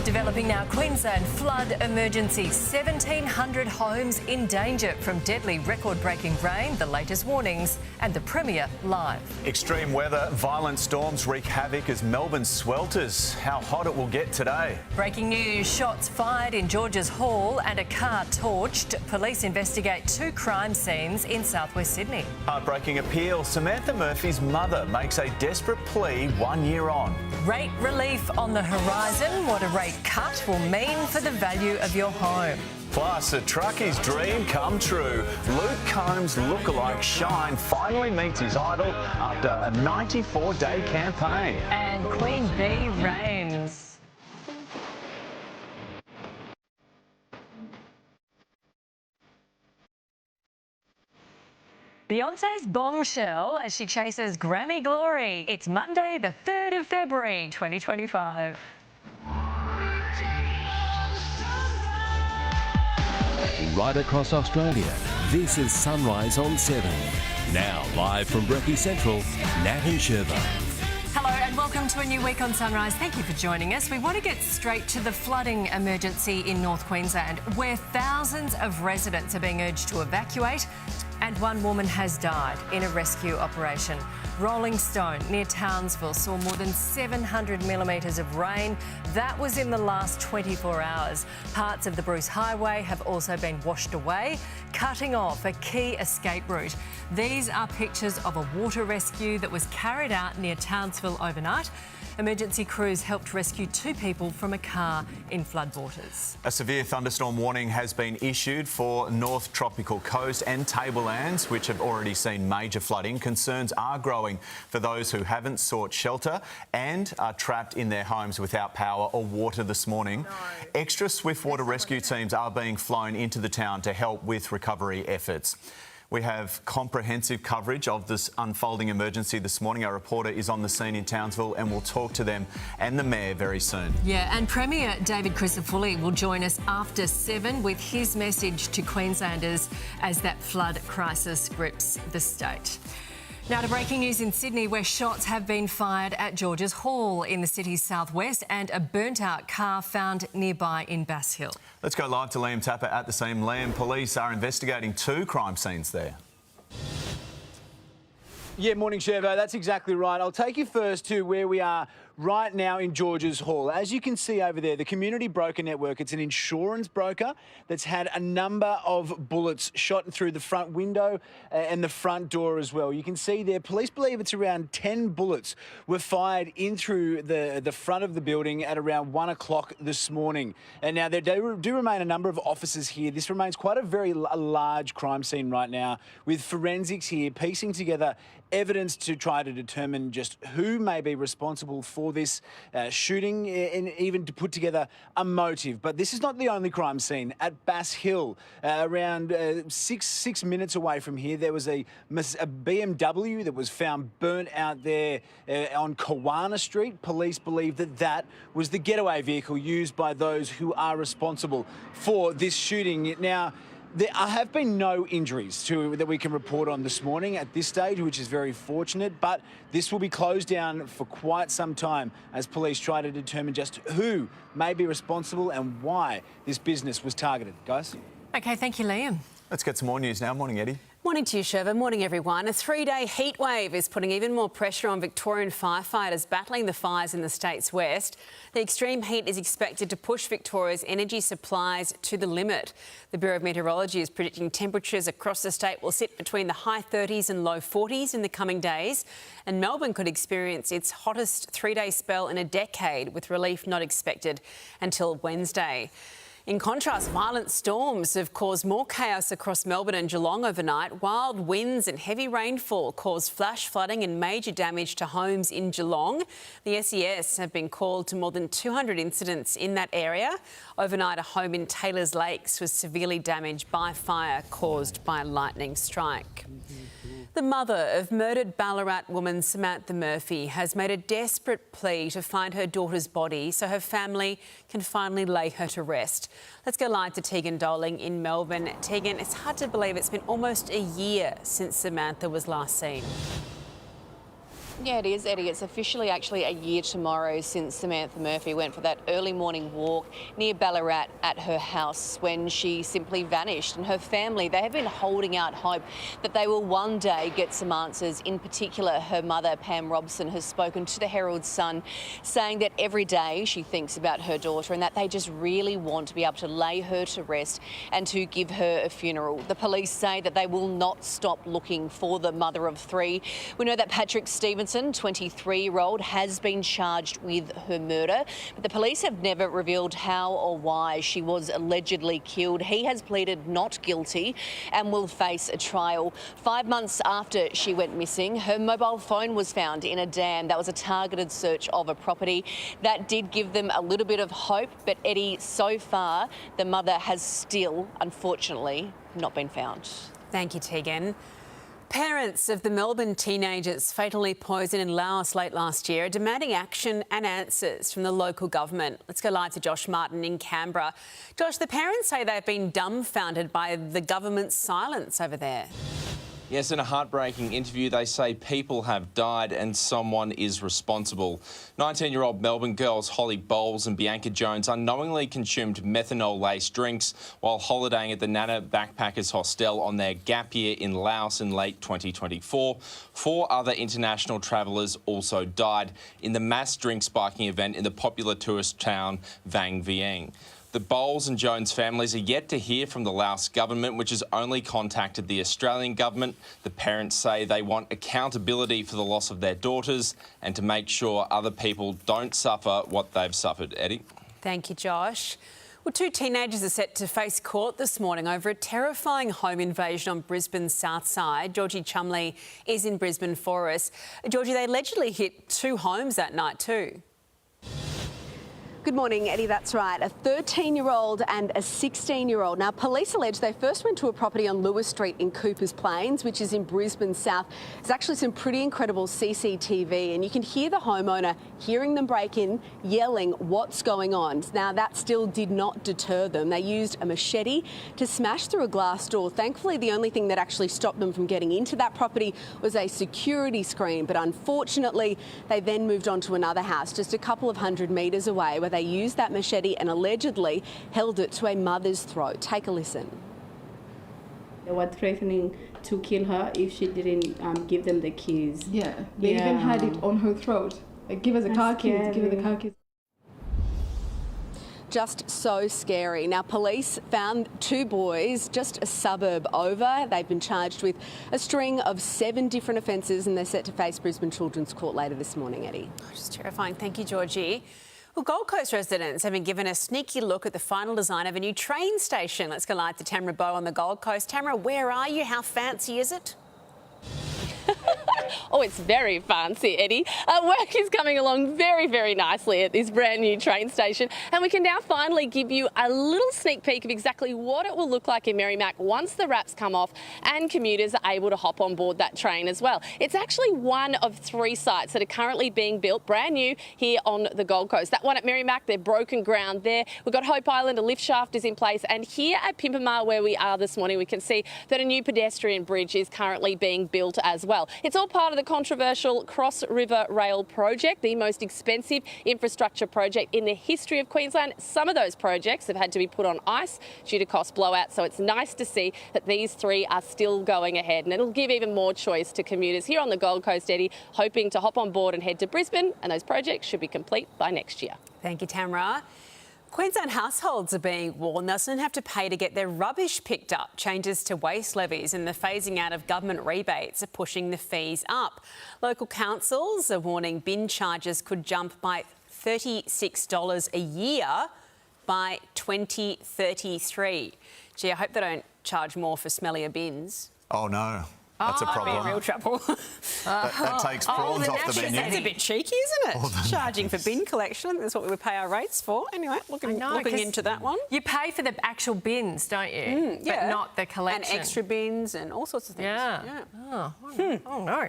Developing now, Queensland flood emergency. 1,700 homes in danger from deadly record-breaking rain, the latest warnings, and the Premier live. Extreme weather, violent storms wreak havoc as Melbourne swelters. How hot it will get today. Breaking news, shots fired in George's Hall and a car torched. Police investigate 2 crime scenes in southwest Sydney. Heartbreaking appeal, Samantha Murphy's mother makes a desperate plea 1 year on. Rate relief on the horizon. What a rate cut will mean for the value of your home. Plus, a truckie's dream come true. Luke Combs' lookalike Shine finally meets his idol after a 94-day campaign. And Queen Bee reigns. Beyonce's bombshell as she chases Grammy glory. It's Monday, the 3rd of February, 2025. Right across Australia, this is Sunrise on 7. Now, live from Brekkie Central, Nat and Sherva. Hello and welcome to a new week on Sunrise. Thank you for joining us. We want to get straight to the flooding emergency in North Queensland, where thousands of residents are being urged to evacuate, and one woman has died in a rescue operation. Rolling Stone near Townsville saw more than 700 millimetres of rain. That was in the last 24 hours. Parts of the Bruce Highway have also been washed away, cutting off a key escape route. These are pictures of a water rescue that was carried out near Townsville overnight. Emergency crews helped rescue 2 people from a car in floodwaters. A severe thunderstorm warning has been issued for North Tropical Coast and Tablelands, which have already seen major flooding. Concerns are growing for those who haven't sought shelter and are trapped in their homes without power or water this morning. Extra swift water rescue teams are being flown into the town to help with recovery efforts. We have comprehensive coverage of this unfolding emergency this morning. Our reporter is on the scene in Townsville and we'll talk to them and the Mayor very soon. Yeah, and Premier David Crisafulli will join us after 7 with his message to Queenslanders as that flood crisis grips the state. Now to breaking news in Sydney, where shots have been fired at George's Hall in the city's southwest and a burnt-out car found nearby in Bass Hill. Let's go live to Liam Tapper at the scene. Liam, police are investigating 2 crime scenes there. Yeah, morning, Shervo. That's exactly right. I'll take you first to where we are right now in George's Hall. As you can see over there, the Community Broker Network, it's an insurance broker that's had a number of bullets shot through the front window and the front door as well. You can see there, police believe it's around 10 bullets were fired in through the front of the building at around 1 o'clock this morning. And now there do remain a number of officers here. This remains quite a very large crime scene right now, with forensics here piecing together evidence to try to determine just who may be responsible for this shooting and even to put together a motive. But this is not the only crime scene. At Bass Hill, around six minutes away from here, there was a BMW that was found burnt out there on Kawana Street. Police believe that that was the getaway vehicle used by those who are responsible for this shooting. Now, there have been no injuries that we can report on this morning at this stage, which is very fortunate, but this will be closed down for quite some time as police try to determine just who may be responsible and why this business was targeted. Guys? OK, thank you, Liam. Let's get some more news now. Morning, Eddie. Morning to you, Sherva. Morning, everyone. A 3-day heat wave is putting even more pressure on Victorian firefighters battling the fires in the state's west. The extreme heat is expected to push Victoria's energy supplies to the limit. The Bureau of Meteorology is predicting temperatures across the state will sit between the high 30s and low 40s in the coming days, and Melbourne could experience its hottest 3-day spell in a decade, with relief not expected until Wednesday. In contrast, violent storms have caused more chaos across Melbourne and Geelong overnight. Wild winds and heavy rainfall caused flash flooding and major damage to homes in Geelong. The SES have been called to more than 200 incidents in that area. Overnight, a home in Taylors Lakes was severely damaged by fire caused by a lightning strike. The mother of murdered Ballarat woman Samantha Murphy has made a desperate plea to find her daughter's body so her family can finally lay her to rest. Let's go live to Tegan Doling in Melbourne. Tegan, it's hard to believe it's been almost a year since Samantha was last seen. Yeah, it is, Eddie. It's officially actually a year tomorrow since Samantha Murphy went for that early morning walk near Ballarat at her house when she simply vanished. And her family, they have been holding out hope that they will one day get some answers. In particular, her mother, Pam Robson, has spoken to the Herald Sun, saying that every day she thinks about her daughter and that they just really want to be able to lay her to rest and to give her a funeral. The police say that they will not stop looking for the mother of three. We know that Patrick Stevenson, 23-year-old, has been charged with her murder, but the police have never revealed how or why she was allegedly killed. He has pleaded not guilty and will face a trial. 5 months after she went missing, her mobile phone was found in a dam. That was a targeted search of a property. That did give them a little bit of hope, but Eddie, so far, the mother has still, unfortunately, not been found. Thank you, Tegan. Parents of the Melbourne teenagers fatally poisoned in Laos late last year are demanding action and answers from the local government. Let's go live to Josh Martin in Canberra. Josh, the parents say they've been dumbfounded by the government's silence over there. Yes, in a heartbreaking interview, they say people have died and someone is responsible. 19-year-old Melbourne girls Holly Bowles and Bianca Jones unknowingly consumed methanol-laced drinks while holidaying at the Nana Backpackers Hostel on their gap year in Laos in late 2024. 4 other international travellers also died in the mass drink spiking event in the popular tourist town Vang Vieng. The Bowles and Jones families are yet to hear from the Laos government, which has only contacted the Australian government. The parents say they want accountability for the loss of their daughters and to make sure other people don't suffer what they've suffered. Eddie? Thank you, Josh. Well, 2 teenagers are set to face court this morning over a terrifying home invasion on Brisbane's south side. Georgie Chumley is in Brisbane for us. Georgie, they allegedly hit 2 homes that night too. Good morning, Eddie, that's right. A 13-year-old and a 16-year-old. Now, police allege they first went to a property on Lewis Street in Coopers Plains, which is in Brisbane South. There's actually some pretty incredible CCTV, and you can hear the homeowner hearing them break in, yelling, "What's going on?" Now, that still did not deter them. They used a machete to smash through a glass door. Thankfully, the only thing that actually stopped them from getting into that property was a security screen. But unfortunately, they then moved on to another house just a couple of hundred metres away, where they used that machete and allegedly held it to a mother's throat. Take a listen. They were threatening to kill her if she didn't give them the keys. Yeah, they even had it on her throat. Like, give us the car keys, give her the car keys. Just so scary. Now, police found 2 boys just a suburb over. They've been charged with a string of 7 different offences and they're set to face Brisbane Children's Court later this morning, Eddie. Just terrifying. Thank you, Georgie. Well, Gold Coast residents have been given a sneaky look at the final design of a new train station. Let's go live to Tamara Bowe on the Gold Coast. Tamara, where are you? How fancy is it? Oh, it's very fancy, Eddie. Work is coming along very, very nicely at this brand new train station, and we can now finally give you a little sneak peek of exactly what it will look like in Merrimack once the wraps come off and commuters are able to hop on board that train as well. It's actually one of 3 sites that are currently being built brand new here on the Gold Coast. That one at Merrimack, they're broken ground there. We've got Hope Island, a lift shaft is in place, and here at Pimpamar, where we are this morning, we can see that a new pedestrian bridge is currently being built as well. It's all part of the controversial Cross River Rail project, the most expensive infrastructure project in the history of Queensland. Some of those projects have had to be put on ice due to cost blowout, so it's nice to see that these 3 are still going ahead, and it'll give even more choice to commuters here on the Gold Coast, Eddie, hoping to hop on board and head to Brisbane, and those projects should be complete by next year. Thank you, Tamara. Queensland households are being warned they'll soon have to pay to get their rubbish picked up. Changes to waste levies and the phasing out of government rebates are pushing the fees up. Local councils are warning bin charges could jump by $36 a year by 2033. Gee, I hope they don't charge more for smellier bins. Oh, no. That's a problem. That'd be real trouble. that takes prawns off the menu. That's a bit cheeky, isn't it? Charging for bin collection. That's what we would pay our rates for. Anyway, looking into that one. You pay for the actual bins, don't you? Yeah. But not the collection. And extra bins and all sorts of things. Yeah. Oh no.